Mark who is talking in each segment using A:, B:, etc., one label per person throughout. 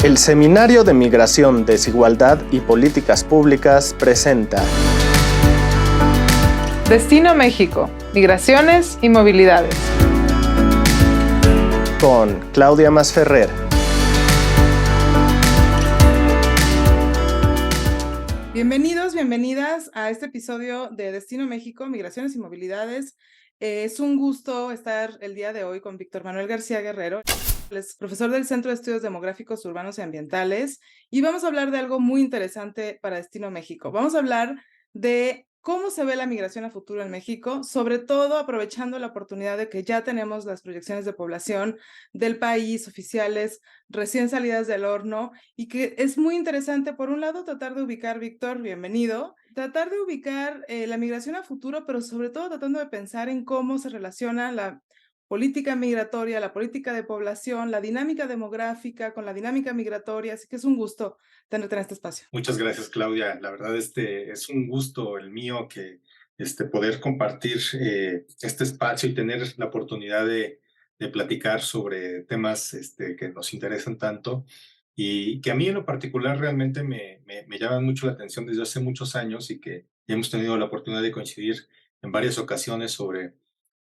A: El Seminario de Migración, Desigualdad y Políticas Públicas presenta
B: Destino México, Migraciones y Movilidades.
A: Con Claudia Masferrer.
B: Bienvenidos, bienvenidas a este episodio de Destino México, Migraciones y Movilidades. Es un gusto estar el día de hoy con Víctor Manuel García Guerrero. Él es profesor del Centro de Estudios Demográficos Urbanos y Ambientales y vamos a hablar de algo muy interesante para Destino México. Vamos a hablar de cómo se ve la migración a futuro en México, sobre todo aprovechando la oportunidad de que ya tenemos las proyecciones de población del país oficiales recién salidas del horno y que es muy interesante, por un lado, tratar de ubicar, Víctor, bienvenido, tratar de ubicar la migración a futuro, pero sobre todo tratando de pensar en cómo se relaciona la política migratoria, la política de población, la dinámica demográfica con la dinámica migratoria, así que es un gusto tenerte en este espacio.
C: Muchas gracias, Claudia. La verdad, es un gusto el mío que poder compartir este espacio y tener la oportunidad de platicar sobre temas que nos interesan tanto y que a mí en lo particular realmente me llaman mucho la atención desde hace muchos años y que hemos tenido la oportunidad de coincidir en varias ocasiones sobre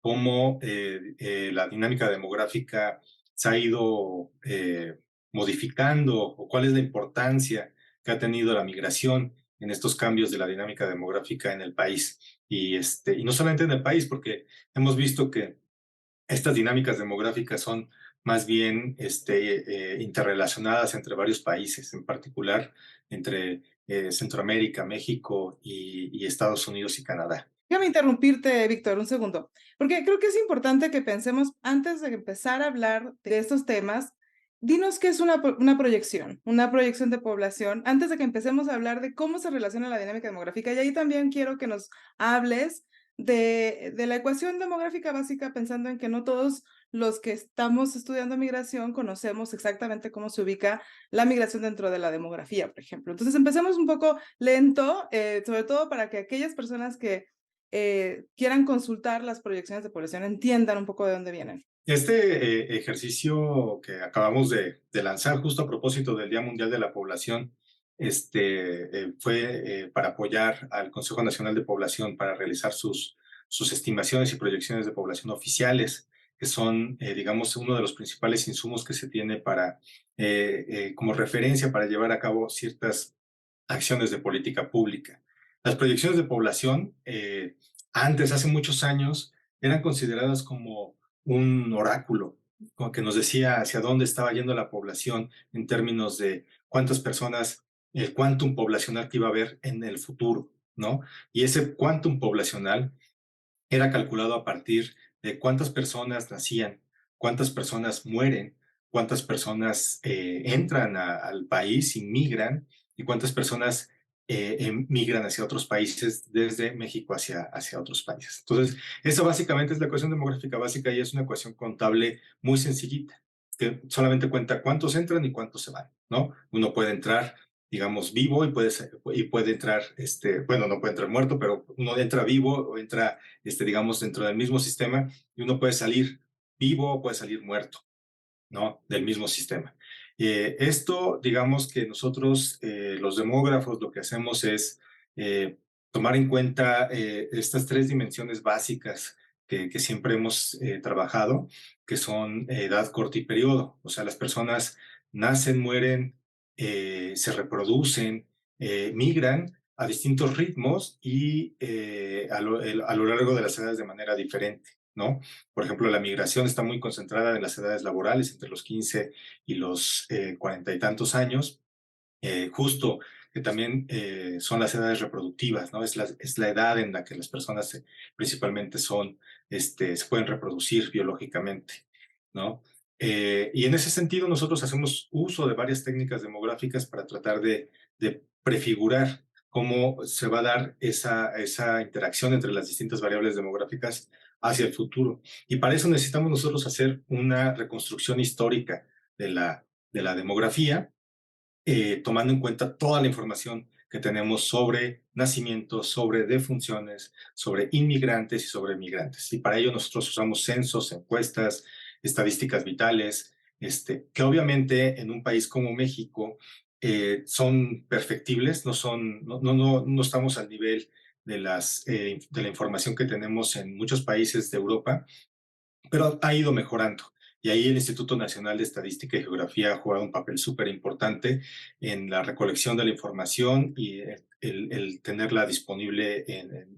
C: cómo la dinámica demográfica se ha ido modificando o cuál es la importancia que ha tenido la migración en estos cambios de la dinámica demográfica en el país. Y no solamente en el país, porque hemos visto que estas dinámicas demográficas son más bien interrelacionadas entre varios países, en particular entre Centroamérica, México y Estados Unidos y Canadá.
B: Déjame interrumpirte, Víctor, un segundo, porque creo que es importante que pensemos, antes de empezar a hablar de estos temas, dinos qué es una proyección de población, antes de que empecemos a hablar de cómo se relaciona la dinámica demográfica. Y ahí también quiero que nos hables de la ecuación demográfica básica, pensando en que no todos los que estamos estudiando migración conocemos exactamente cómo se ubica la migración dentro de la demografía, por ejemplo. Entonces, empecemos un poco lento, sobre todo para que aquellas personas que quieran consultar las proyecciones de población entiendan un poco de dónde vienen.
C: Este ejercicio que acabamos de lanzar justo a propósito del Día Mundial de la Población fue para apoyar al Consejo Nacional de Población para realizar sus estimaciones y proyecciones de población oficiales, que son, digamos, uno de los principales insumos que se tiene para, como referencia para llevar a cabo ciertas acciones de política pública. Las proyecciones de población, antes, hace muchos años, eran consideradas como un oráculo, como que nos decía hacia dónde estaba yendo la población en términos de cuántas personas, el quantum poblacional que iba a haber en el futuro, ¿no? Y ese quantum poblacional era calculado a partir de cuántas personas nacían, cuántas personas mueren, cuántas personas entran al país, inmigran, y cuántas personas migran hacia otros países desde México hacia otros países. Entonces, esa básicamente es la ecuación demográfica básica y es una ecuación contable muy sencillita, que solamente cuenta cuántos entran y cuántos se van, ¿no? Uno puede entrar, digamos, vivo y puede entrar, bueno, no puede entrar muerto, pero uno entra vivo o entra, digamos, dentro del mismo sistema y uno puede salir vivo o puede salir muerto, ¿no? Del mismo sistema. Esto, digamos que nosotros, los demógrafos, lo que hacemos es tomar en cuenta estas tres dimensiones básicas que siempre hemos trabajado, que son edad, corte y periodo. O sea, las personas nacen, mueren, se reproducen, migran a distintos ritmos y a lo largo de las edades de manera diferente, ¿no? Por ejemplo, la migración está muy concentrada en las edades laborales, entre los 15 y los 40 y tantos años, justo que también son las edades reproductivas, ¿no? Es la edad en la que las personas principalmente se pueden reproducir biológicamente, ¿no? Y en ese sentido nosotros hacemos uso de varias técnicas demográficas para tratar de prefigurar cómo se va a dar esa interacción entre las distintas variables demográficas hacia el futuro. Y para eso necesitamos nosotros hacer una reconstrucción histórica de la demografía, tomando en cuenta toda la información que tenemos sobre nacimientos, sobre defunciones, sobre inmigrantes y sobre migrantes. Y para ello nosotros usamos censos, encuestas, estadísticas vitales, que obviamente en un país como México son perfectibles, no estamos al nivel de la información que tenemos en muchos países de Europa, pero ha ido mejorando. Y ahí el Instituto Nacional de Estadística y Geografía ha jugado un papel súper importante en la recolección de la información y el tenerla disponible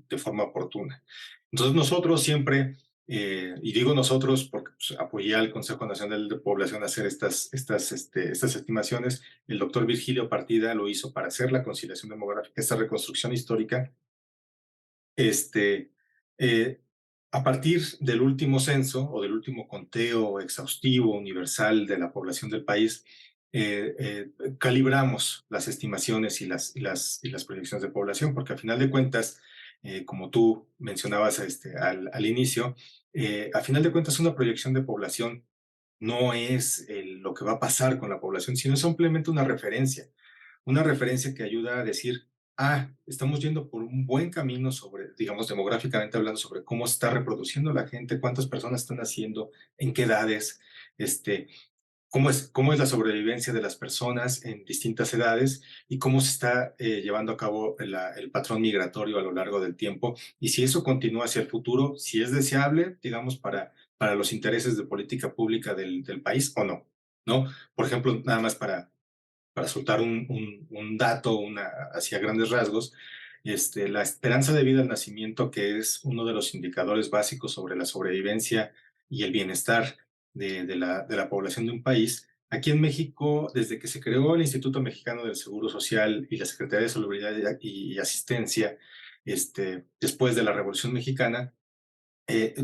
C: de forma oportuna. Entonces nosotros siempre, y digo nosotros porque pues, apoyé al Consejo Nacional de Población a hacer estas estimaciones, el doctor Virgilio Partida lo hizo para hacer la conciliación demográfica, esta reconstrucción histórica. Este, eh, a partir del último censo o del último conteo exhaustivo universal de la población del país, calibramos las estimaciones y las proyecciones de población, porque al final de cuentas, como tú mencionabas al inicio, a final de cuentas una proyección de población no es lo que va a pasar con la población, sino es simplemente una referencia que ayuda a decir, estamos yendo por un buen camino sobre, digamos, demográficamente hablando, sobre cómo está reproduciendo la gente, cuántas personas están naciendo, en qué edades, cómo es la sobrevivencia de las personas en distintas edades y cómo se está llevando a cabo el patrón migratorio a lo largo del tiempo y si eso continúa hacia el futuro, si es deseable, digamos, para los intereses de política pública del país o no, ¿no? Por ejemplo, nada más para soltar un dato hacia grandes rasgos, la esperanza de vida al nacimiento, que es uno de los indicadores básicos sobre la sobrevivencia y el bienestar de la población de un país. Aquí en México, desde que se creó el Instituto Mexicano del Seguro Social y la Secretaría de Salubridad y Asistencia, después de la Revolución Mexicana,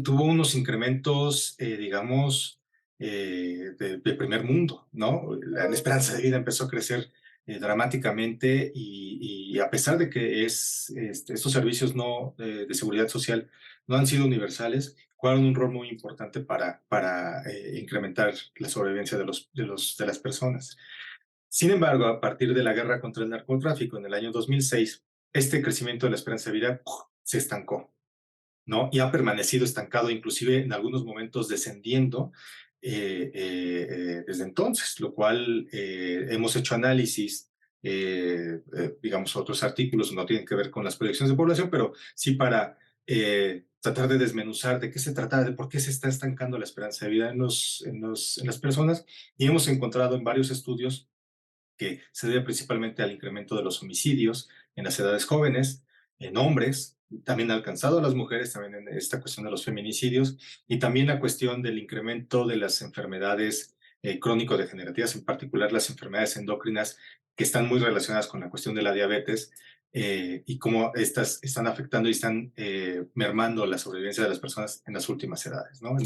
C: tuvo unos incrementos, digamos, de primer mundo, ¿no? La esperanza de vida empezó a crecer dramáticamente y a pesar de que estos servicios de seguridad social no han sido universales, jugaron un rol muy importante para incrementar la sobrevivencia de las personas. Sin embargo, a partir de la guerra contra el narcotráfico en el año 2006, este crecimiento de la esperanza de vida se estancó, ¿no? Y ha permanecido estancado, inclusive en algunos momentos descendiendo desde entonces, lo cual hemos hecho análisis, digamos, otros artículos no tienen que ver con las proyecciones de población, pero sí para tratar de desmenuzar de qué se trata, de por qué se está estancando la esperanza de vida en las personas, y hemos encontrado en varios estudios que se debe principalmente al incremento de los homicidios en las edades jóvenes, en hombres, también ha alcanzado a las mujeres, también en esta cuestión de los feminicidios, y también la cuestión del incremento de las enfermedades crónico-degenerativas, en particular las enfermedades endócrinas, que están muy relacionadas con la cuestión de la diabetes, y cómo estas están afectando y están mermando la sobrevivencia de las personas en las últimas edades, ¿no?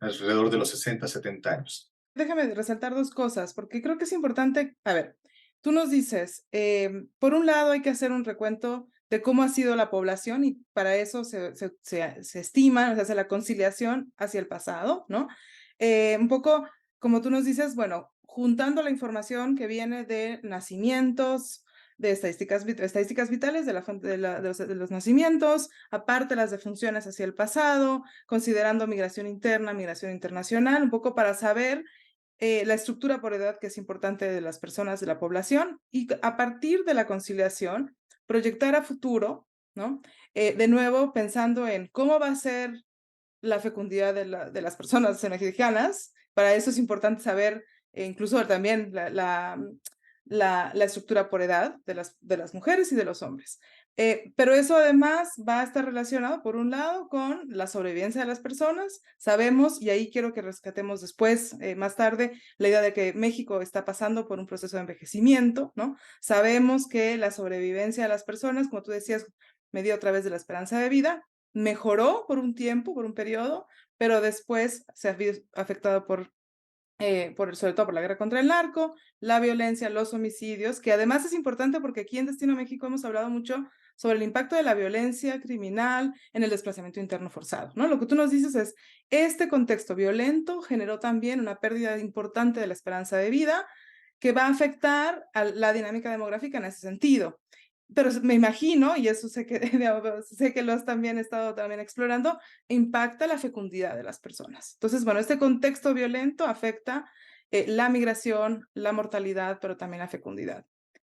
C: Alrededor de los 60, 70 años.
B: Déjame resaltar dos cosas, porque creo que es importante. A ver, tú nos dices, por un lado hay que hacer un recuento de cómo ha sido la población y para eso se estima, o sea, hace la conciliación hacia el pasado, ¿no? Un poco, como tú nos dices, bueno, juntando la información que viene de nacimientos, de estadísticas vitales, de la fuente de los nacimientos, aparte las defunciones hacia el pasado, considerando migración interna, migración internacional, un poco para saber la estructura por edad, que es importante, de las personas de la población, y a partir de la conciliación, proyectar a futuro, ¿no? De nuevo, pensando en cómo va a ser la fecundidad de las personas mexicanas. Para eso es importante saber incluso también la estructura por edad de las mujeres y de los hombres. Pero eso además va a estar relacionado, por un lado, con la sobrevivencia de las personas. Sabemos, y ahí quiero que rescatemos después, más tarde, la idea de que México está pasando por un proceso de envejecimiento, ¿no? Sabemos que la sobrevivencia de las personas, como tú decías, medida a través de la esperanza de vida, mejoró por un tiempo, por un periodo, pero después se ha visto afectado sobre todo por la guerra contra el narco, la violencia, los homicidios, que además es importante porque aquí en Destino México hemos hablado mucho sobre el impacto de la violencia criminal en el desplazamiento interno forzado, ¿no? Lo que tú nos dices es, este contexto violento generó también una pérdida importante de la esperanza de vida que va a afectar a la dinámica demográfica en ese sentido. Pero me imagino, y eso sé que, sé que lo has también estado también explorando, impacta la fecundidad de las personas. Entonces, bueno, este contexto violento afecta la migración, la mortalidad, pero también la fecundidad.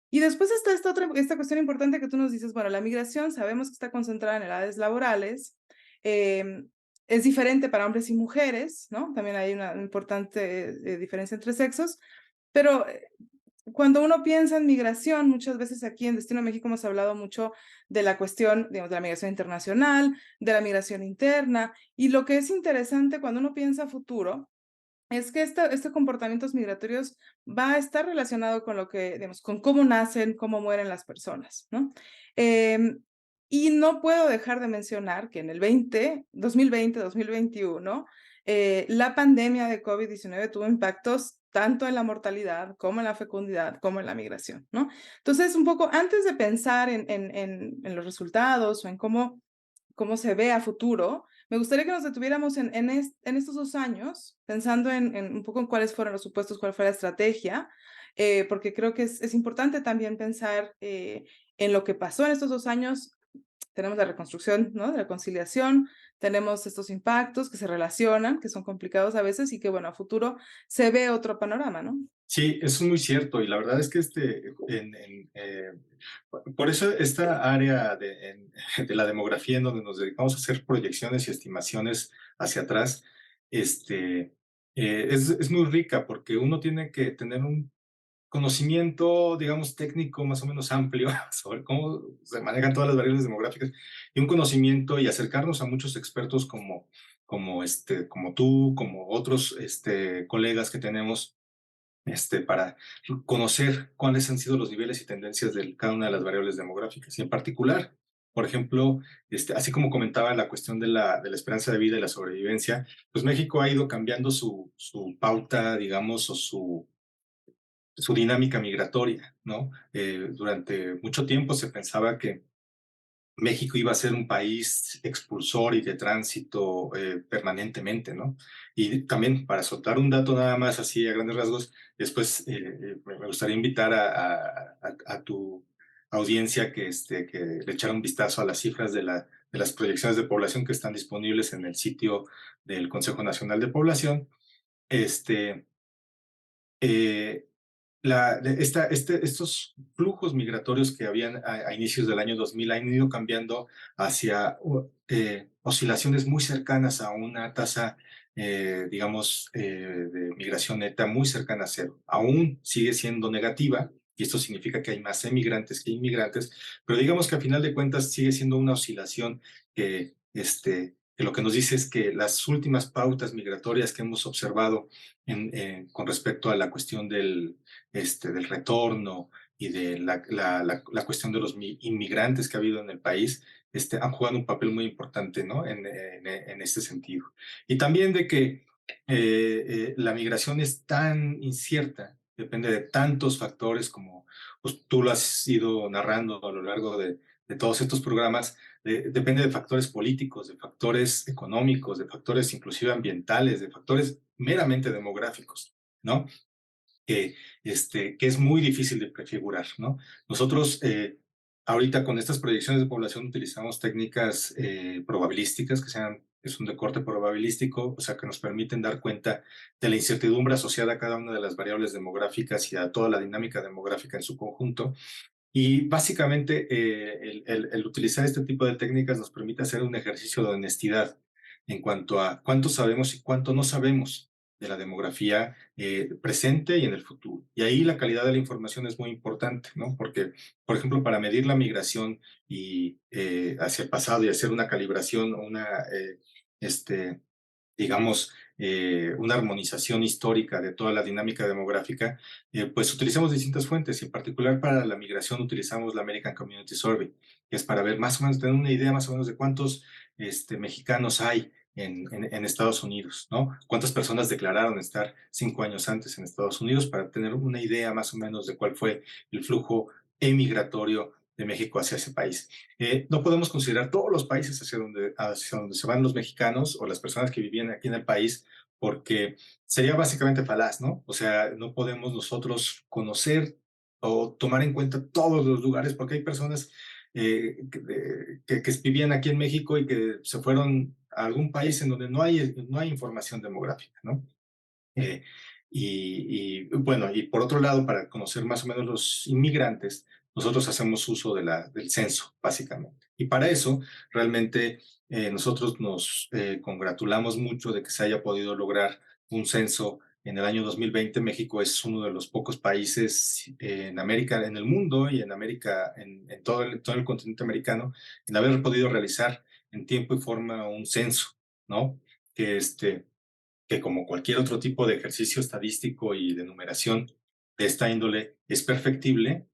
B: Y después está esta cuestión importante que tú nos dices, bueno, la migración sabemos que está concentrada en edades laborales, es diferente para hombres y mujeres, ¿no? También hay una importante diferencia entre sexos, pero cuando uno piensa en migración, muchas veces aquí en Destino México hemos hablado mucho de la cuestión, digamos, de la migración internacional, de la migración interna, y lo que es interesante cuando uno piensa a futuro es que este comportamientos migratorios va a estar relacionado con lo que, digamos, con cómo nacen, cómo mueren las personas, ¿no? Em, y no puedo dejar de mencionar que en el 2021, la pandemia de COVID-19 tuvo impactos tanto en la mortalidad como en la fecundidad, como en la migración, ¿no? Entonces, un poco antes de pensar en los resultados o en cómo se ve a futuro, me gustaría que nos detuviéramos en estos 2 años, pensando en un poco en cuáles fueron los supuestos, cuál fue la estrategia, porque creo que es importante también pensar en lo que pasó en estos 2 años. Tenemos la reconstrucción, ¿no? De la conciliación, tenemos estos impactos que se relacionan, que son complicados a veces y que, bueno, a futuro se ve otro panorama, ¿no?
C: Sí, eso es muy cierto y la verdad es que por eso esta área de la demografía en donde nos dedicamos a hacer proyecciones y estimaciones hacia atrás, es muy rica porque uno tiene que tener un conocimiento, digamos, técnico más o menos amplio sobre cómo se manejan todas las variables demográficas y un conocimiento y acercarnos a muchos expertos como tú, como otros colegas que tenemos para conocer cuáles han sido los niveles y tendencias de cada una de las variables demográficas. Y en particular, por ejemplo, así como comentaba la cuestión de la esperanza de vida y la sobrevivencia, pues México ha ido cambiando su pauta, digamos, o su dinámica migratoria, ¿no? Durante mucho tiempo se pensaba que México iba a ser un país expulsor y de tránsito permanentemente, ¿no? Y también, para soltar un dato nada más así a grandes rasgos, después me gustaría invitar a tu audiencia que le echara un vistazo a las cifras de las proyecciones de población que están disponibles en el sitio del Consejo Nacional de Población. Este, eh, estos flujos migratorios que habían a inicios del año 2000 han ido cambiando hacia oscilaciones muy cercanas a una tasa, digamos, de migración neta muy cercana a cero. Aún sigue siendo negativa, y esto significa que hay más emigrantes que inmigrantes, pero digamos que a final de cuentas sigue siendo una oscilación que lo que nos dice es que las últimas pautas migratorias que hemos observado con respecto a la cuestión del retorno y de la cuestión de los inmigrantes que ha habido en el país, han jugado un papel muy importante, ¿no? En este sentido. Y también de que la migración es tan incierta, depende de tantos factores como pues, tú lo has ido narrando a lo largo de todos estos programas, depende de factores políticos, de factores económicos, de factores inclusive ambientales, de factores meramente demográficos, ¿no? Que es muy difícil de prefigurar, ¿no? Nosotros ahorita con estas proyecciones de población utilizamos técnicas probabilísticas, es un decorte probabilístico, o sea, que nos permiten dar cuenta de la incertidumbre asociada a cada una de las variables demográficas y a toda la dinámica demográfica en su conjunto. Y básicamente el utilizar este tipo de técnicas nos permite hacer un ejercicio de honestidad en cuanto a cuánto sabemos y cuánto no sabemos de la demografía presente y en el futuro. Y ahí la calidad de la información es muy importante, ¿no? Porque, por ejemplo, para medir la migración y hacia el pasado y hacer una calibración o digamos, una armonización histórica de toda la dinámica demográfica, pues utilizamos distintas fuentes y en particular para la migración utilizamos la American Community Survey, que es para ver más o menos, tener una idea más o menos de cuántos mexicanos hay en Estados Unidos, ¿no? Cuántas personas declararon estar 5 años antes en Estados Unidos para tener una idea más o menos de cuál fue el flujo emigratorio de México hacia ese país. No podemos considerar todos los países hacia donde se van los mexicanos o las personas que vivían aquí en el país, porque sería básicamente falaz, ¿no? O sea, no podemos nosotros conocer o tomar en cuenta todos los lugares, porque hay personas que vivían aquí en México y que se fueron a algún país en donde no hay información demográfica, ¿no? Eh, Bueno, y por otro lado, para conocer más o menos los inmigrantes, nosotros hacemos uso del censo, básicamente. Y para eso, realmente, nosotros nos congratulamos mucho de que se haya podido lograr un censo en el año 2020. México es uno de los pocos países en América, en el mundo y en América, en todo el continente americano, en haber podido realizar en tiempo y forma un censo, ¿no? Que que como cualquier otro tipo de ejercicio estadístico y de numeración de esta índole es perfectible,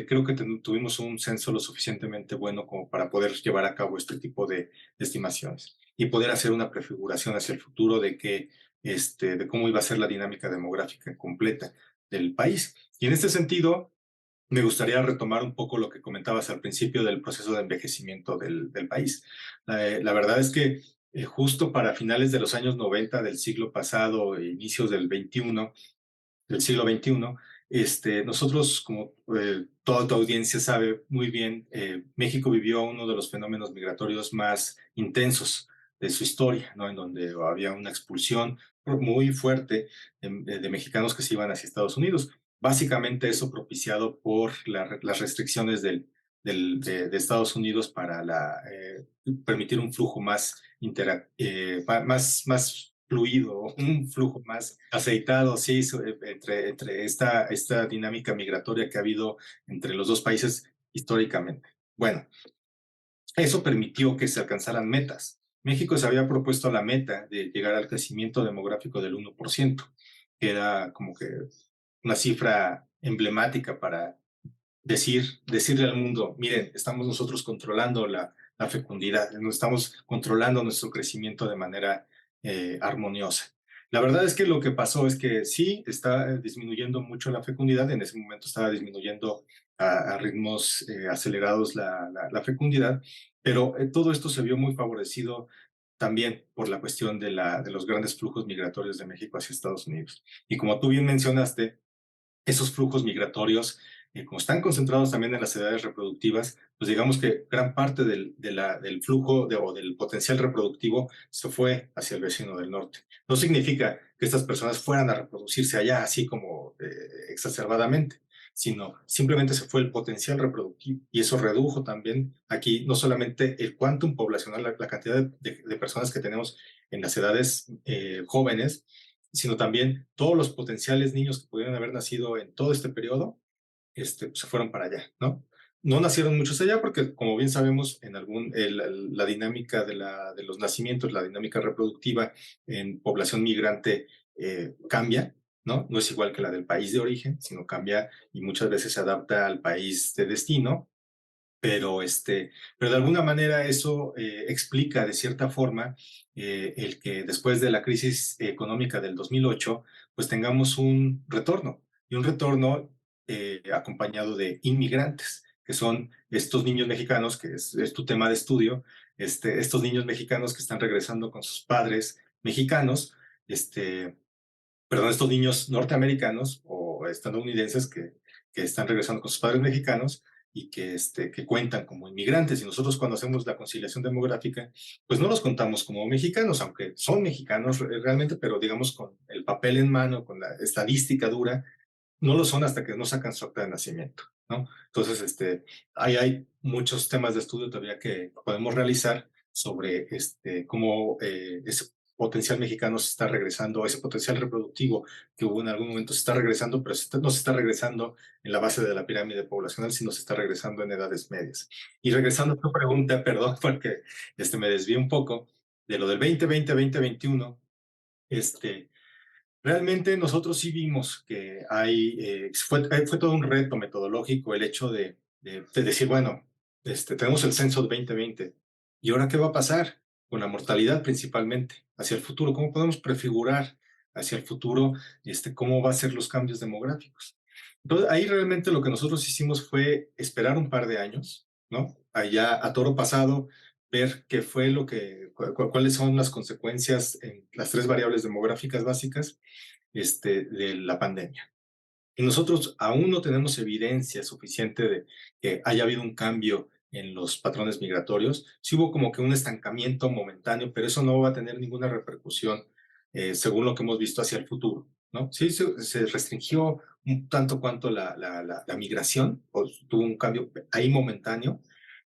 C: creo que tuvimos un censo lo suficientemente bueno como para poder llevar a cabo este tipo de estimaciones y poder hacer una prefiguración hacia el futuro de cómo iba a ser la dinámica demográfica completa del país. Y en este sentido, me gustaría retomar un poco lo que comentabas al principio del proceso de envejecimiento del país. La verdad es que justo para finales de los años 90 del siglo pasado e inicios del siglo XXI, nosotros, como toda tu audiencia sabe muy bien, México vivió uno de los fenómenos migratorios más intensos de su historia, ¿no? En donde había una expulsión muy fuerte de mexicanos que se iban hacia Estados Unidos. Básicamente eso propiciado por las restricciones de Estados Unidos para permitir un flujo más fluido, un flujo más aceitado, sí, entre esta dinámica migratoria que ha habido entre los dos países históricamente. Bueno, eso permitió que se alcanzaran metas. México se había propuesto la meta de llegar al crecimiento demográfico del 1%, que era como que una cifra emblemática para decirle al mundo, miren, estamos nosotros controlando la fecundidad, no estamos controlando nuestro crecimiento de manera armoniosa. La verdad es que lo que pasó es que sí, está disminuyendo mucho la fecundidad, en ese momento estaba disminuyendo a ritmos acelerados la fecundidad, pero todo esto se vio muy favorecido también por la cuestión de los grandes flujos migratorios de México hacia Estados Unidos. Y como tú bien mencionaste, esos flujos migratorios, como están concentrados también en las edades reproductivas, pues digamos que gran parte del flujo o del potencial reproductivo se fue hacia el vecino del norte. No significa que estas personas fueran a reproducirse allá así como exacerbadamente, sino simplemente se fue el potencial reproductivo y eso redujo también aquí no solamente el quantum poblacional, la cantidad de personas que tenemos en las edades jóvenes, sino también todos los potenciales niños que pudieran haber nacido en todo este periodo, se fueron para allá, ¿no? No nacieron muchos allá porque, como bien sabemos, la dinámica de los nacimientos, la dinámica reproductiva en población migrante cambia, ¿no? No es igual que la del país de origen, sino cambia y muchas veces se adapta al país de destino, pero de alguna manera eso explica de cierta forma el que después de la crisis económica del 2008, pues tengamos un retorno, y un retorno acompañado de inmigrantes, que son estos niños mexicanos, que es tu tema de estudio, estos niños mexicanos que están regresando con sus padres mexicanos, estos niños norteamericanos o estadounidenses que están regresando con sus padres mexicanos y que cuentan como inmigrantes. Y nosotros cuando hacemos la conciliación demográfica, pues no los contamos como mexicanos, aunque son mexicanos realmente, pero digamos con el papel en mano, con la estadística dura, no lo son hasta que no sacan su acta de nacimiento, ¿no? Entonces, hay muchos temas de estudio todavía que podemos realizar sobre cómo ese potencial mexicano se está regresando, ese potencial reproductivo que hubo en algún momento se está regresando, pero no se está regresando en la base de la pirámide poblacional, sino se está regresando en edades medias. Y regresando a tu pregunta, perdón, porque me desvié un poco de lo del 2020-2021, realmente nosotros sí vimos que fue todo un reto metodológico el hecho de decir, bueno, tenemos el censo de 2020, ¿y ahora qué va a pasar con la mortalidad principalmente hacia el futuro? ¿Cómo podemos prefigurar hacia el futuro cómo van a ser los cambios demográficos? Entonces, ahí realmente lo que nosotros hicimos fue esperar un par de años, ¿no? Allá a toro pasado, ver qué fue cuáles son las consecuencias en las tres variables demográficas básicas de la pandemia. Y nosotros aún no tenemos evidencia suficiente de que haya habido un cambio en los patrones migratorios. Sí hubo como que un estancamiento momentáneo, pero eso no va a tener ninguna repercusión según lo que hemos visto hacia el futuro. ¿no? Sí, se restringió un tanto cuanto la migración, o tuvo un cambio ahí momentáneo,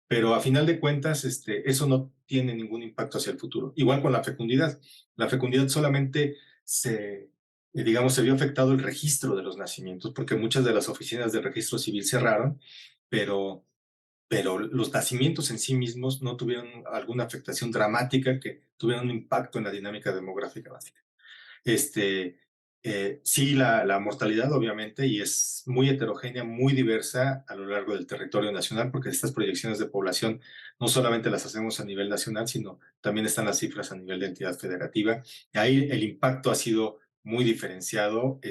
C: pero a final de cuentas eso no tiene ningún impacto hacia el futuro. Igual con la fecundidad. La fecundidad solamente digamos, se vio afectado el registro de los nacimientos, porque muchas de las oficinas de registro civil cerraron, pero los nacimientos en sí mismos no tuvieron alguna afectación dramática que tuviera un impacto en la dinámica demográfica básica. Sí, la mortalidad, obviamente, y es muy heterogénea, muy diversa a lo largo del territorio nacional, porque estas proyecciones de población no solamente las hacemos a nivel nacional, sino también están las cifras a nivel de entidad federativa. Y ahí el impacto ha sido muy diferenciado en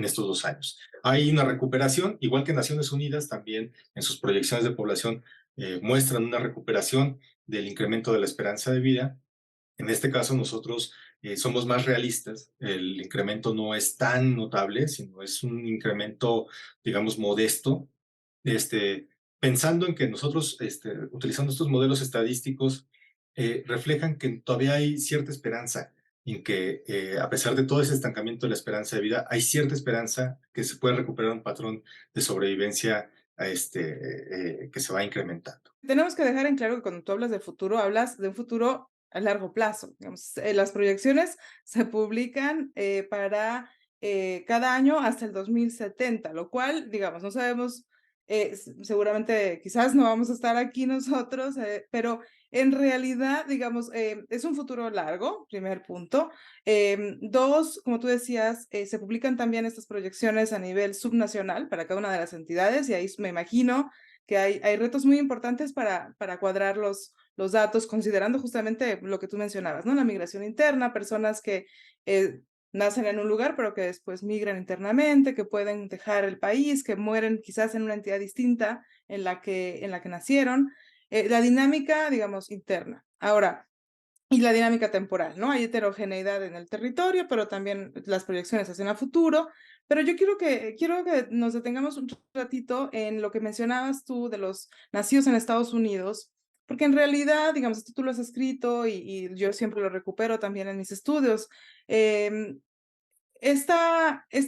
C: estos 2 años. Hay una recuperación, igual que Naciones Unidas, también en sus proyecciones de población muestran una recuperación del incremento de la esperanza de vida. En este caso, nosotros somos más realistas. El incremento no es tan notable, sino es un incremento, digamos, modesto. Pensando en que nosotros, utilizando estos modelos estadísticos, reflejan que todavía hay cierta esperanza, en que a pesar de todo ese estancamiento de la esperanza de vida, hay cierta esperanza que se puede recuperar un patrón de sobrevivencia que se va incrementando.
B: Tenemos que dejar en claro que cuando tú hablas del futuro, hablas de un futuro a largo plazo. Digamos, las proyecciones se publican para cada año hasta el 2070, lo cual, digamos, no sabemos, seguramente quizás no vamos a estar aquí nosotros, pero en realidad, digamos, es un futuro largo, primer punto. Dos, como tú decías, se publican también estas proyecciones a nivel subnacional para cada una de las entidades y ahí me imagino que hay retos muy importantes para cuadrar los datos, considerando justamente lo que tú mencionabas, ¿no? La migración interna, personas que nacen en un lugar, pero que después migran internamente, que pueden dejar el país, que mueren quizás en una entidad distinta en la que nacieron. La dinámica, digamos, interna. Ahora, y la dinámica temporal, ¿no? Hay heterogeneidad en el territorio, pero también las proyecciones hacia el futuro. Pero yo quiero que nos detengamos un ratito en lo que mencionabas tú de los nacidos en Estados Unidos, porque en realidad, digamos, esto tú lo has escrito y yo siempre lo recupero también en mis estudios. Este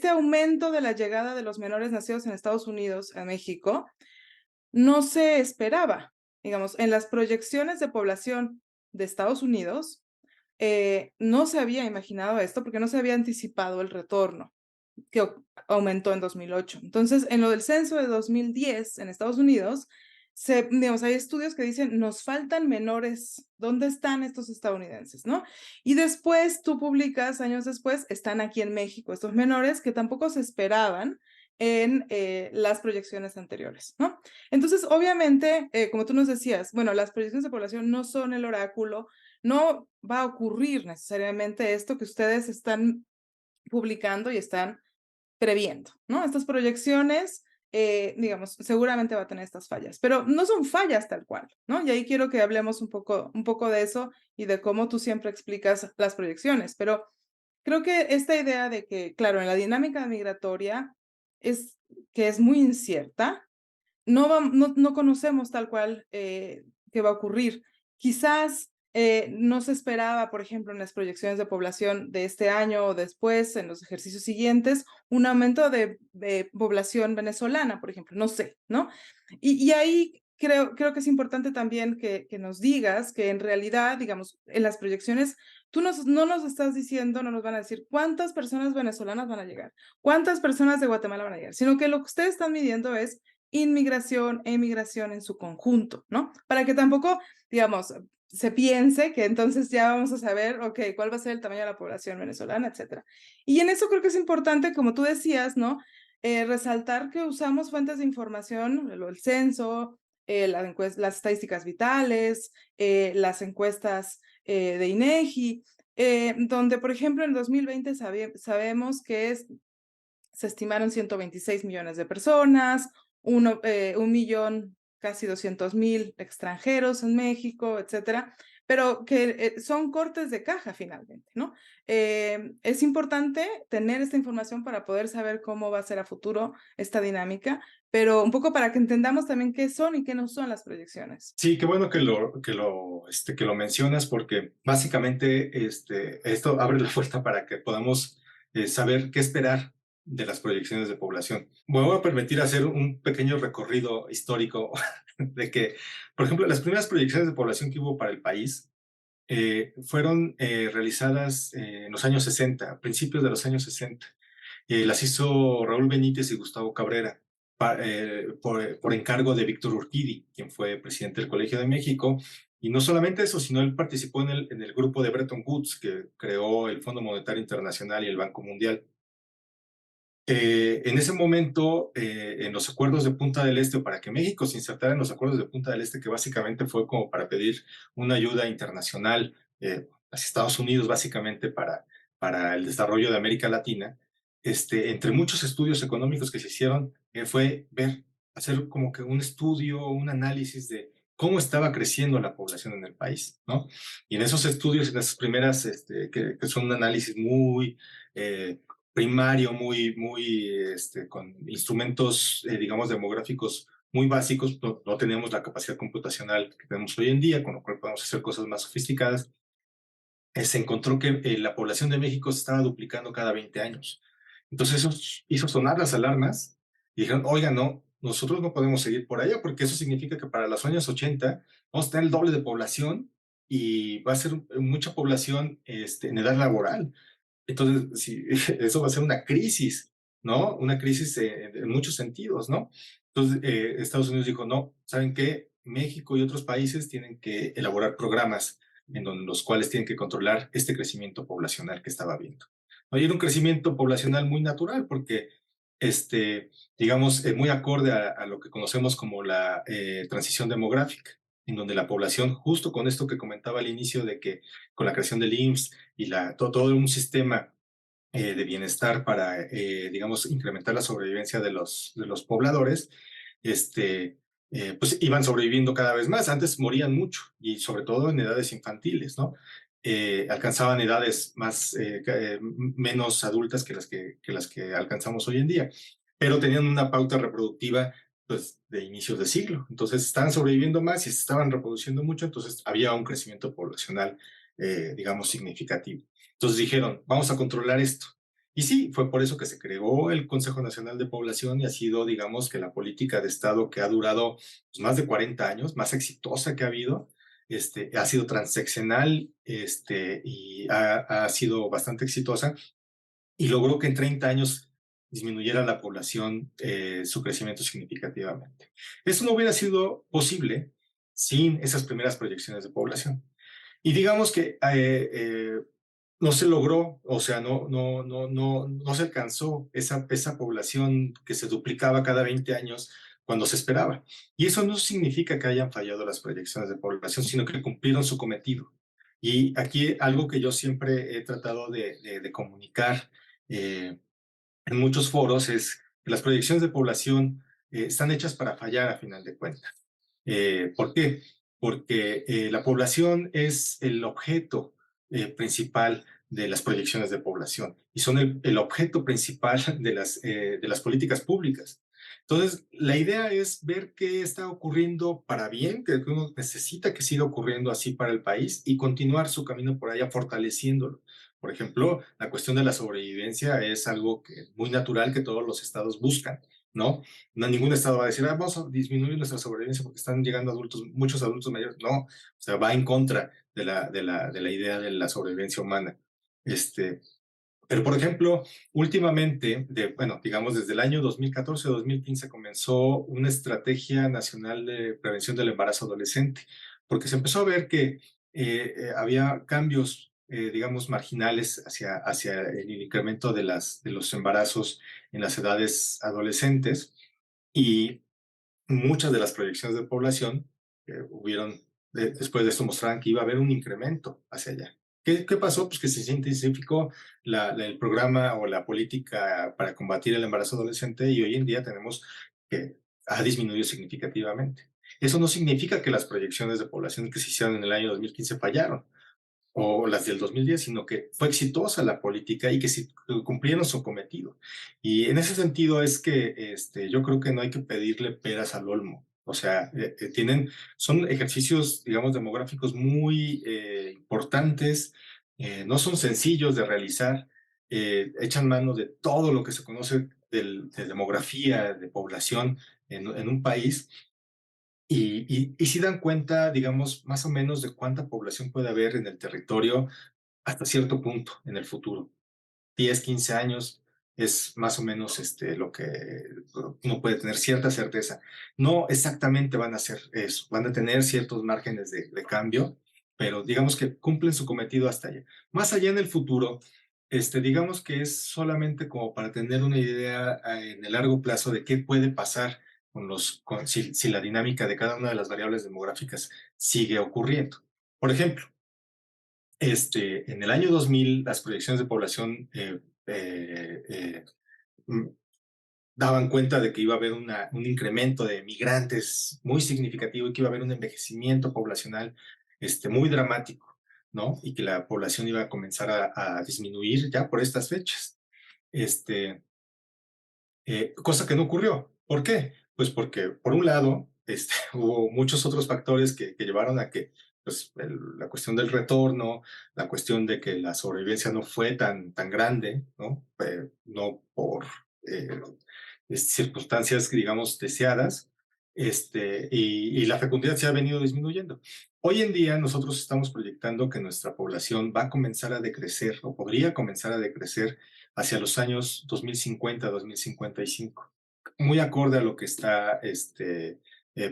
B: aumento de la llegada de los menores nacidos en Estados Unidos a México no se esperaba. Digamos, en las proyecciones de población de Estados Unidos, no se había imaginado esto porque no se había anticipado el retorno que aumentó en 2008. Entonces, en lo del censo de 2010 en Estados Unidos, digamos, hay estudios que dicen, nos faltan menores, ¿dónde están estos estadounidenses? ¿No? Y después tú publicas, años después, están aquí en México estos menores que tampoco se esperaban en las proyecciones anteriores, ¿no? Entonces, obviamente, como tú nos decías, bueno, las proyecciones de población no son el oráculo, no va a ocurrir necesariamente esto que ustedes están publicando y están previendo, ¿no? Estas proyecciones, digamos, seguramente va a tener estas fallas, pero no son fallas tal cual, ¿no? Y ahí quiero que hablemos un poco de eso y de cómo tú siempre explicas las proyecciones, pero creo que esta idea de que, claro, en la dinámica migratoria que es muy incierta, no conocemos tal cual qué va a ocurrir. Quizás no se esperaba, por ejemplo, en las proyecciones de población de este año o después, en los ejercicios siguientes, un aumento de población venezolana, por ejemplo, no sé, ¿no? Y ahí creo que es importante también que nos digas que en realidad, digamos, en las proyecciones, no nos estás diciendo, no nos van a decir cuántas personas venezolanas van a llegar, cuántas personas de Guatemala van a llegar, sino que lo que ustedes están midiendo es inmigración e emigración en su conjunto, ¿no? Para que tampoco, digamos, se piense que entonces ya vamos a saber, ok, cuál va a ser el tamaño de la población venezolana, etcétera. Y en eso creo que es importante, como tú decías, ¿no? Resaltar que usamos fuentes de información, el censo, las estadísticas vitales, las encuestas de INEGI, donde, por ejemplo, en 2020 sabemos que se estimaron 126 millones de personas, 1 millón, casi 200,000 extranjeros en México, etcétera. pero que son cortes de caja finalmente, ¿no? Es importante tener esta información para poder saber cómo va a ser a futuro esta dinámica, pero un poco para que entendamos también qué son y qué no son las proyecciones.
C: Sí, qué bueno que lo mencionas porque básicamente esto abre la puerta para que podamos saber qué esperar de las proyecciones de población. Me voy a permitir hacer un pequeño recorrido histórico de que, por ejemplo, las primeras proyecciones de población que hubo para el país fueron realizadas en los años 60, a principios de los años 60. Las hizo Raúl Benítez y Gustavo Cabrera por encargo de Víctor Urquidi, quien fue presidente del Colegio de México. Y no solamente eso, sino él participó en el grupo de Bretton Woods, que creó el Fondo Monetario Internacional y el Banco Mundial. En ese momento, en los acuerdos de Punta del Este, o para que México se insertara en los acuerdos de Punta del Este, que básicamente fue como para pedir una ayuda internacional a Estados Unidos, básicamente para el desarrollo de América Latina, entre muchos estudios económicos que se hicieron, fue hacer como que un estudio, un análisis de cómo estaba creciendo la población en el país, ¿no? Y en esos estudios, en esas primeras, que son un análisis muy primario, con instrumentos, digamos, demográficos muy básicos. No tenemos la capacidad computacional que tenemos hoy en día, con lo cual podemos hacer cosas más sofisticadas. Se encontró que la población de México se estaba duplicando cada 20 años. Entonces eso hizo sonar las alarmas y dijeron, oiga, no, nosotros no podemos seguir por allá porque eso significa que para los años 80 vamos a tener el doble de población y va a ser mucha población en edad laboral. Entonces, sí, eso va a ser una crisis, ¿no? Una crisis en muchos sentidos, ¿no? Entonces, Estados Unidos dijo, no, ¿saben qué? México y otros países tienen que elaborar programas los cuales tienen que controlar este crecimiento poblacional que estaba habiendo. ¿No? Y era un crecimiento poblacional muy natural porque, digamos, muy acorde a lo que conocemos como la transición demográfica, en donde la población, justo con esto que comentaba al inicio de que con la creación del IMSS y todo un sistema de bienestar para, digamos, incrementar la sobrevivencia de los pobladores, pues iban sobreviviendo cada vez más. Antes morían mucho y sobre todo en edades infantiles, ¿no? Alcanzaban edades menos adultas que las que alcanzamos hoy en día, pero tenían una pauta reproductiva pues, de inicios de siglo. Entonces estaban sobreviviendo más y se estaban reproduciendo mucho, entonces había un crecimiento poblacional, digamos, significativo. Entonces dijeron, vamos a controlar esto. Y sí, fue por eso que se creó el Consejo Nacional de Población y ha sido, digamos, que la política de Estado que ha durado pues, más de 40 años, más exitosa que ha habido, ha sido transeccional y ha sido bastante exitosa y logró que en 30 años disminuyera la población su crecimiento significativamente. Eso no hubiera sido posible sin esas primeras proyecciones de población. Y digamos que no se logró, o sea, no se alcanzó esa población que se duplicaba cada 20 años cuando se esperaba. Y eso no significa que hayan fallado las proyecciones de población, sino que cumplieron su cometido. Y aquí algo que yo siempre he tratado de comunicar en muchos foros es que las proyecciones de población están hechas para fallar a final de cuentas. ¿Por qué? Porque la población es el objeto principal de las proyecciones de población y son el objeto principal de las políticas públicas. Entonces, la idea es ver qué está ocurriendo para bien, que uno necesita que siga ocurriendo así para el país y continuar su camino por allá fortaleciéndolo. Por ejemplo, la cuestión de la sobrevivencia es algo que muy natural que todos los estados buscan, ¿no? No, ningún estado va a decir, vamos a disminuir nuestra sobrevivencia porque están llegando muchos adultos mayores. No, o sea, va en contra de la idea de la sobrevivencia humana. Pero, por ejemplo, últimamente, bueno, digamos desde el año 2014-2015 comenzó una estrategia nacional de prevención del embarazo adolescente, porque se empezó a ver que había cambios, digamos, marginales hacia el incremento de los embarazos en las edades adolescentes y muchas de las proyecciones de población que hubieron después de esto mostraban que iba a haber un incremento hacia allá. ¿Qué pasó? Pues que se intensificó el programa o la política para combatir el embarazo adolescente y hoy en día tenemos que ha disminuido significativamente. Eso no significa que las proyecciones de población que se hicieron en el año 2015 fallaron, o las del 2010, sino que fue exitosa la política y que sí cumplieron su cometido. Y en ese sentido es que yo creo que no hay que pedirle peras al olmo. O sea, son ejercicios, digamos, demográficos muy importantes, no son sencillos de realizar, echan mano de todo lo que se conoce de demografía, de población en un país, y si dan cuenta, digamos, más o menos de cuánta población puede haber en el territorio hasta cierto punto en el futuro. 10, 15 años es más o menos lo que uno puede tener cierta certeza. No exactamente van a ser eso, van a tener ciertos márgenes de cambio, pero digamos que cumplen su cometido hasta allá. Más allá en el futuro, digamos que es solamente como para tener una idea en el largo plazo de qué puede pasar si la dinámica de cada una de las variables demográficas sigue ocurriendo. Por ejemplo, en el año 2000, las proyecciones de población mm, daban cuenta de que iba a haber un incremento de migrantes muy significativo y que iba a haber un envejecimiento poblacional muy dramático, ¿no? Y que la población iba a comenzar a disminuir ya por estas fechas. Este, Cosa que no ocurrió. ¿Por qué? Pues porque, por un lado, hubo muchos otros factores que llevaron a que pues, la cuestión del retorno, la cuestión de que la sobrevivencia no fue tan grande, ¿no? No por circunstancias, digamos, deseadas, y la fecundidad se ha venido disminuyendo. Hoy en día nosotros estamos proyectando que nuestra población va a comenzar a decrecer o podría comenzar a decrecer hacia los años 2050-2055, muy acorde a lo que está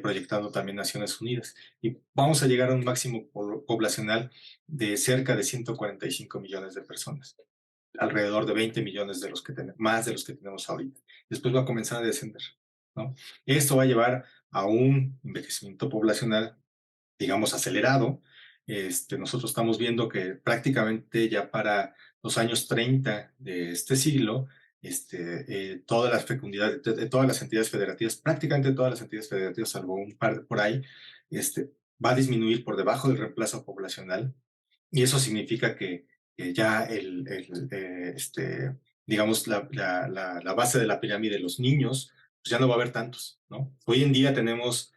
C: proyectando también Naciones Unidas. Y vamos a llegar a un máximo poblacional de cerca de 145 millones de personas, alrededor de 20 millones de los que tenemos, más de los que tenemos ahorita. Después va a comenzar a descender, ¿no? Esto va a llevar a un envejecimiento poblacional, digamos, acelerado. Nosotros estamos viendo que prácticamente ya para los años 30 de este siglo, toda la fecundidad de todas las entidades federativas, prácticamente todas las entidades federativas, salvo un par por ahí, va a disminuir por debajo del reemplazo poblacional, y eso significa que ya digamos, la base de la pirámide de los niños, pues ya no va a haber tantos, ¿no? Hoy en día tenemos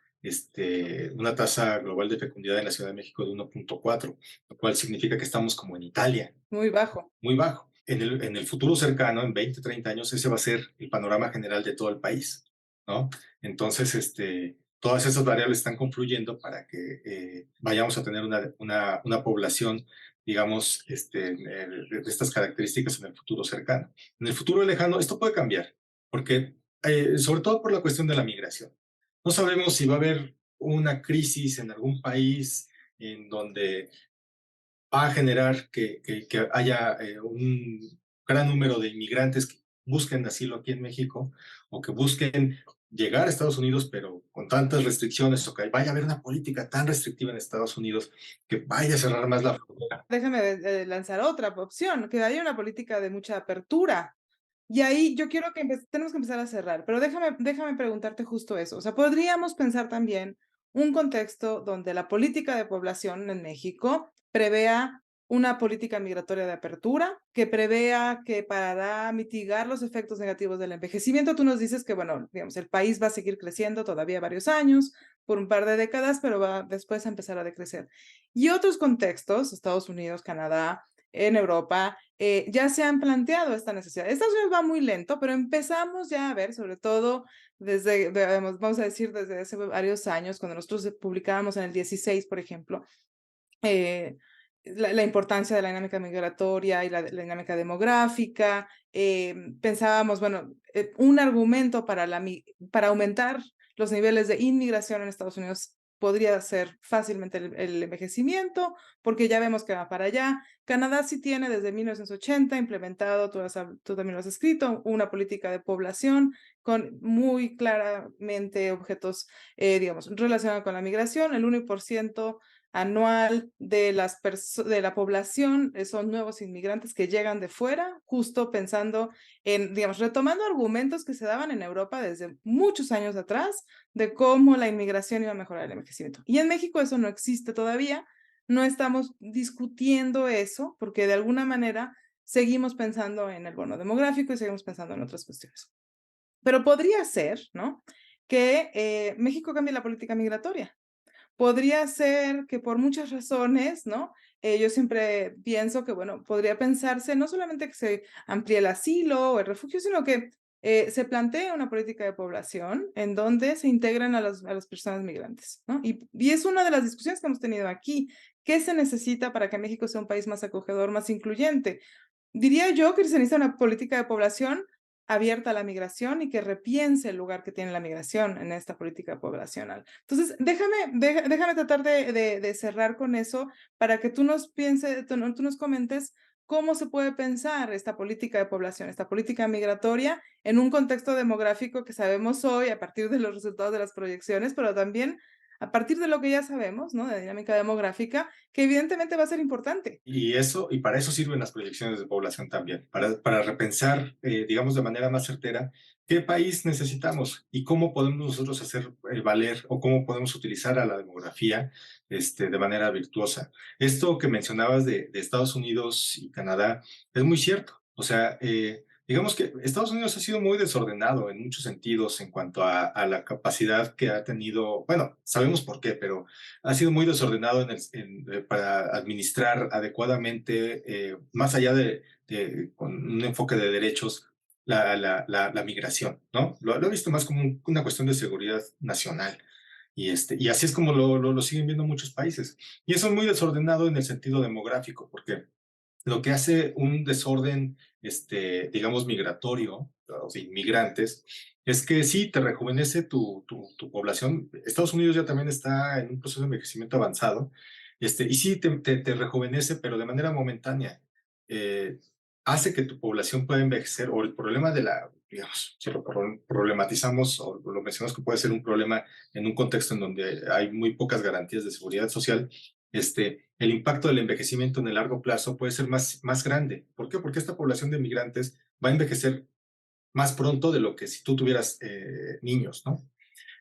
C: una tasa global de fecundidad en la Ciudad de México de 1.4, lo cual significa que estamos como en Italia,
B: Muy bajo.
C: muy bajo. En el futuro cercano, en 20, 30 años, ese va a ser el panorama general de todo el país, ¿no? Entonces, todas esas variables están confluyendo para que vayamos a tener una población, digamos, de estas características en el futuro cercano. En el futuro lejano, esto puede cambiar, porque, sobre todo por la cuestión de la migración. No sabemos si va a haber una crisis en algún país en donde va a generar que haya un gran número de inmigrantes que busquen asilo aquí en México, o que busquen llegar a Estados Unidos, pero con tantas restricciones, o que vaya a haber una política tan restrictiva en Estados Unidos que vaya a cerrar más la frontera.
B: Déjame lanzar otra opción, que haya una política de mucha apertura. Y ahí yo quiero que tenemos que empezar a cerrar, pero déjame preguntarte justo eso. O sea, podríamos pensar también un contexto donde la política de población en México prevea una política migratoria de apertura, que prevea que para mitigar los efectos negativos del envejecimiento, tú nos dices que, bueno, digamos, el país va a seguir creciendo todavía varios años, por un par de décadas, pero va después a empezar a decrecer. Y otros contextos, Estados Unidos, Canadá, en Europa, ya se han planteado esta necesidad. Estados Unidos va muy lento, pero empezamos ya a ver, sobre todo vamos a decir, desde hace varios años, cuando nosotros publicábamos en el 16, por ejemplo, la importancia de la dinámica migratoria y la dinámica demográfica. Pensábamos, bueno, un argumento para aumentar los niveles de inmigración en Estados Unidos podría ser fácilmente el envejecimiento, porque ya vemos que va para allá. Canadá sí tiene desde 1980 implementado, tú también lo has escrito, una política de población con muy claramente objetos, digamos, relacionados con la migración. El 1% anual de la población son nuevos inmigrantes que llegan de fuera, justo pensando en, digamos, retomando argumentos que se daban en Europa desde muchos años atrás de cómo la inmigración iba a mejorar el envejecimiento. Y en México eso no existe todavía, no estamos discutiendo eso porque de alguna manera seguimos pensando en el bono demográfico y seguimos pensando en otras cuestiones. Pero podría ser, ¿no?, que México cambie la política migratoria. Podría ser que por muchas razones, ¿no? Yo siempre pienso que, bueno, podría pensarse no solamente que se amplíe el asilo o el refugio, sino que se plantee una política de población en donde se integren a las personas migrantes, ¿no? Y es una de las discusiones que hemos tenido aquí. ¿Qué se necesita para que México sea un país más acogedor, más incluyente? Diría yo que se necesita una política de población abierta a la migración y que repiense el lugar que tiene la migración en esta política poblacional. Entonces, déjame tratar de cerrar con eso para que tú nos comentes cómo se puede pensar esta política de población, esta política migratoria en un contexto demográfico que sabemos hoy a partir de los resultados de las proyecciones, pero también a partir de lo que ya sabemos, ¿no?, de dinámica demográfica, que evidentemente va a ser importante.
C: Y para eso sirven las proyecciones de población también, para repensar, digamos, de manera más certera, qué país necesitamos y cómo podemos nosotros hacer valer o cómo podemos utilizar a la demografía de manera virtuosa. Esto que mencionabas de Estados Unidos y Canadá es muy cierto. O sea, digamos que Estados Unidos ha sido muy desordenado en muchos sentidos en cuanto a la capacidad que ha tenido. Bueno, sabemos por qué, pero ha sido muy desordenado para administrar adecuadamente, más allá con un enfoque de derechos, la migración, ¿no? Lo he visto más como una cuestión de seguridad nacional. Y así es como lo siguen viendo muchos países. Y eso es muy desordenado en el sentido demográfico, porque lo que hace un desorden, digamos, migratorio, o sea, inmigrantes, es que sí, te rejuvenece tu población. Estados Unidos ya también está en un proceso de envejecimiento avanzado, y sí, te rejuvenece, pero de manera momentánea. Eh, Hace que tu población pueda envejecer, o el problema digamos, si lo problematizamos o lo mencionamos que puede ser un problema en un contexto en donde hay muy pocas garantías de seguridad social, el impacto del envejecimiento en el largo plazo puede ser más grande. ¿Por qué? Porque esta población de migrantes va a envejecer más pronto de lo que si tú tuvieras niños, ¿no?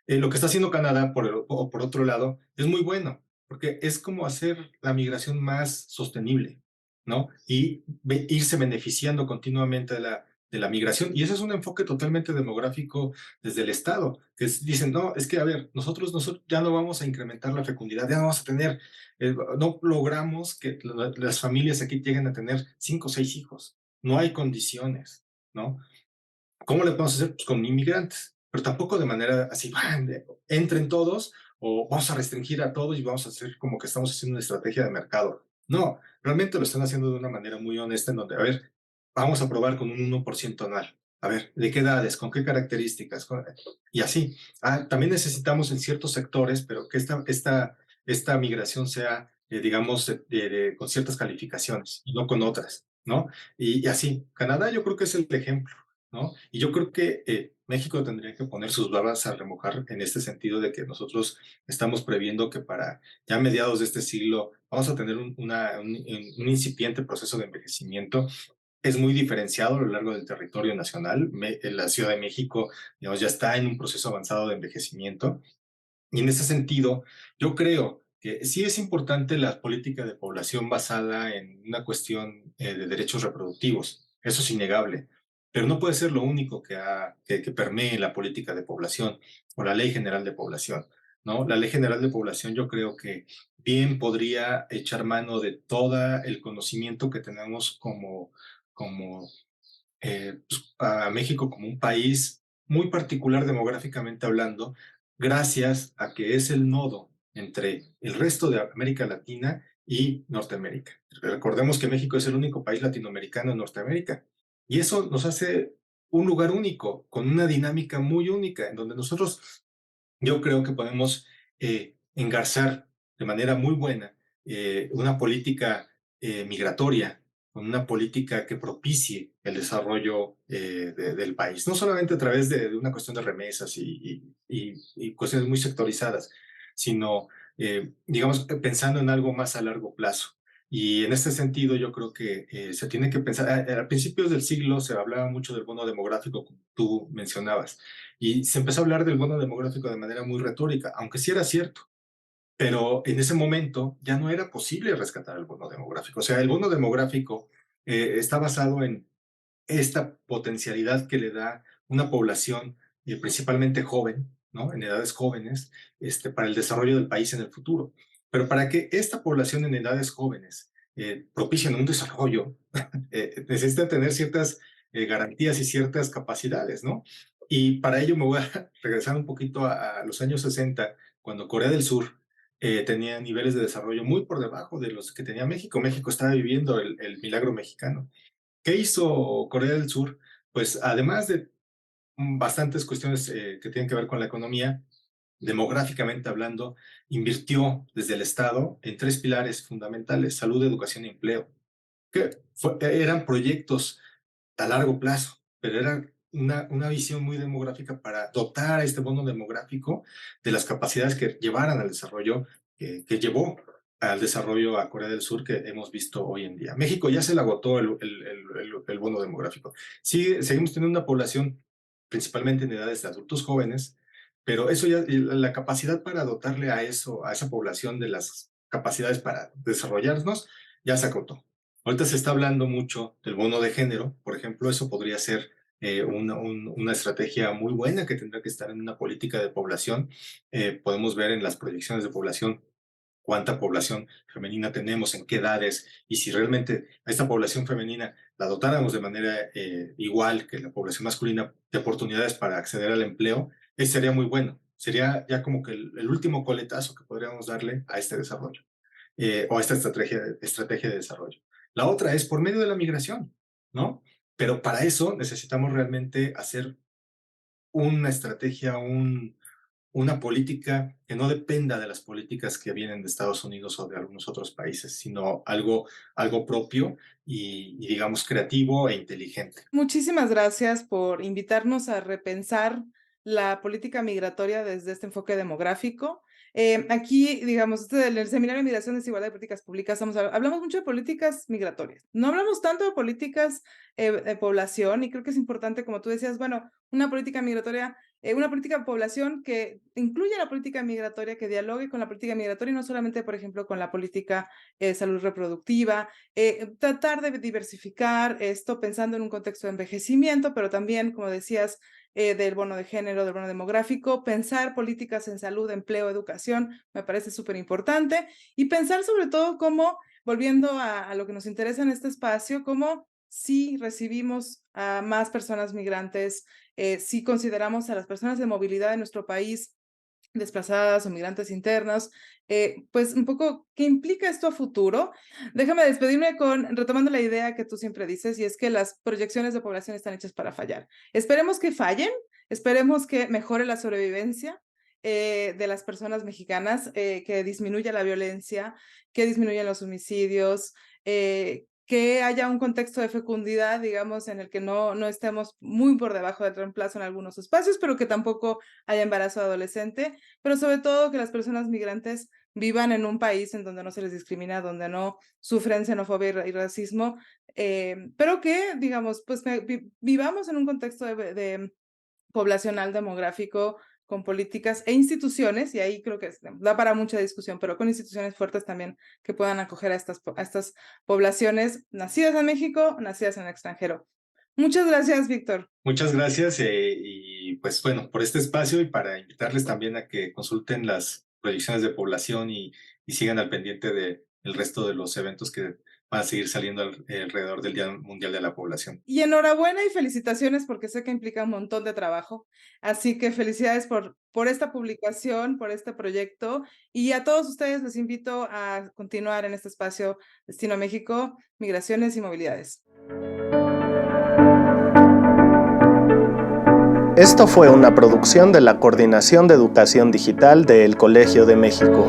C: Lo que está haciendo Canadá, por otro lado, es muy bueno, porque es como hacer la migración más sostenible, ¿no? Y irse beneficiando continuamente de la migración. Y ese es un enfoque totalmente demográfico desde el Estado, dicen, no, es que, a ver, nosotros ya no vamos a incrementar la fecundidad, ya no vamos a tener, no logramos que las familias aquí lleguen a tener 5 o 6 hijos. No hay condiciones, ¿no? ¿Cómo le podemos hacer? Pues con inmigrantes, pero tampoco de manera así, entren todos o vamos a restringir a todos y vamos a hacer como que estamos haciendo una estrategia de mercado. No, realmente lo están haciendo de una manera muy honesta en donde, a ver, vamos a probar con un 1% anual. A ver, ¿de qué edades? ¿Con qué características? Y así. También necesitamos en ciertos sectores, pero que esta migración sea, digamos, con ciertas calificaciones y no con otras, ¿no? Y así. Canadá yo creo que es el ejemplo, ¿no? Y yo creo que México tendría que poner sus barbas a remojar en este sentido de que nosotros estamos previendo que para ya mediados de este siglo vamos a tener un incipiente proceso de envejecimiento. Es muy diferenciado a lo largo del territorio nacional. La Ciudad de México, digamos, ya está en un proceso avanzado de envejecimiento. Y en ese sentido, yo creo que sí es importante la política de población basada en una cuestión de derechos reproductivos. Eso es innegable. Pero no puede ser lo único que permee la política de población o la Ley General de Población, ¿no? La Ley General de Población yo creo que bien podría echar mano de todo el conocimiento que tenemos pues, a México como un país muy particular demográficamente hablando, gracias a que es el nodo entre el resto de América Latina y Norteamérica. Recordemos que México es el único país latinoamericano en Norteamérica y eso nos hace un lugar único, con una dinámica muy única, en donde nosotros, yo creo que podemos engarzar de manera muy buena una política migratoria, con una política que propicie el desarrollo del país, no solamente a través de una cuestión de remesas y cuestiones muy sectorizadas, sino digamos, pensando en algo más a largo plazo. Y en este sentido yo creo que se tiene que pensar, a principios del siglo se hablaba mucho del bono demográfico, como tú mencionabas, y se empezó a hablar del bono demográfico de manera muy retórica, aunque sí era cierto, pero en ese momento ya no era posible rescatar el bono demográfico. O sea, el bono demográfico está basado en esta potencialidad que le da una población principalmente joven, ¿no? En edades jóvenes, para el desarrollo del país en el futuro. Pero para que esta población en edades jóvenes propicien un desarrollo, necesitan tener ciertas garantías y ciertas capacidades, ¿no? Y para ello me voy a regresar un poquito a los años 60, cuando Corea del Sur tenía niveles de desarrollo muy por debajo de los que tenía México. México estaba viviendo el milagro mexicano. ¿Qué hizo Corea del Sur? Pues además de bastantes cuestiones que tienen que ver con la economía, demográficamente hablando, invirtió desde el Estado en tres pilares fundamentales: salud, educación y empleo, que eran proyectos a largo plazo, pero era una visión muy demográfica para dotar a este bono demográfico de las capacidades que llevaran al desarrollo, que llevó al desarrollo a Corea del Sur que hemos visto hoy en día. México ya se le agotó el bono demográfico. Sí, seguimos teniendo una población principalmente en edades de adultos jóvenes, pero eso ya, la capacidad para dotarle a eso, a esa población de las capacidades para desarrollarnos, ya se agotó. Ahorita se está hablando mucho del bono de género, por ejemplo. Eso podría ser una estrategia muy buena que tendrá que estar en una política de población. Podemos ver en las proyecciones de población cuánta población femenina tenemos, en qué edades, y si realmente a esta población femenina la dotáramos de manera igual que la población masculina de oportunidades para acceder al empleo, eso sería muy bueno. Sería ya como que el último coletazo que podríamos darle a este desarrollo o a esta estrategia de desarrollo. La otra es por medio de la migración, ¿no? Pero para eso necesitamos realmente hacer una estrategia, una política que no dependa de las políticas que vienen de Estados Unidos o de algunos otros países, sino algo propio y digamos creativo e inteligente.
B: Muchísimas gracias por invitarnos a repensar la política migratoria desde este enfoque demográfico. Aquí, digamos, en el Seminario de Migración, Desigualdad y Políticas Públicas, hablamos mucho de políticas migratorias. No hablamos tanto de políticas de población, y creo que es importante, como tú decías, bueno, una política migratoria, una política de población que incluya la política migratoria, que dialogue con la política migratoria y no solamente, por ejemplo, con la política de salud reproductiva, tratar de diversificar esto pensando en un contexto de envejecimiento, pero también, como decías, del bono de género, del bono demográfico, pensar políticas en salud, empleo, educación, me parece súper importante, y pensar sobre todo cómo, volviendo a lo que nos interesa en este espacio, cómo si recibimos a más personas migrantes, si consideramos a las personas de movilidad de nuestro país desplazadas o migrantes internos, pues un poco, ¿qué implica esto a futuro? Déjame despedirme retomando la idea que tú siempre dices, y es que las proyecciones de población están hechas para fallar. Esperemos que fallen, esperemos que mejore la sobrevivencia de las personas mexicanas, que disminuya la violencia, que disminuyan los homicidios, que haya un contexto de fecundidad, digamos, en el que no estemos muy por debajo del reemplazo en algunos espacios, pero que tampoco haya embarazo adolescente, pero sobre todo que las personas migrantes vivan en un país en donde no se les discrimina, donde no sufren xenofobia y racismo, pero que, digamos, pues vivamos en un contexto de poblacional demográfico con políticas e instituciones, y ahí creo que da para mucha discusión, pero con instituciones fuertes también que puedan acoger a estas poblaciones nacidas en México, nacidas en el extranjero. Muchas gracias, Víctor.
C: Muchas gracias y pues bueno, por este espacio y para invitarles también a que consulten las proyecciones de población y sigan al pendiente del resto de los eventos que van a seguir saliendo alrededor del Día Mundial de la Población.
B: Y enhorabuena y felicitaciones porque sé que implica un montón de trabajo. Así que felicidades por esta publicación, por este proyecto. Y a todos ustedes les invito a continuar en este espacio Destino México, Migraciones y Movilidades.
A: Esto fue una producción de la Coordinación de Educación Digital del Colegio de México.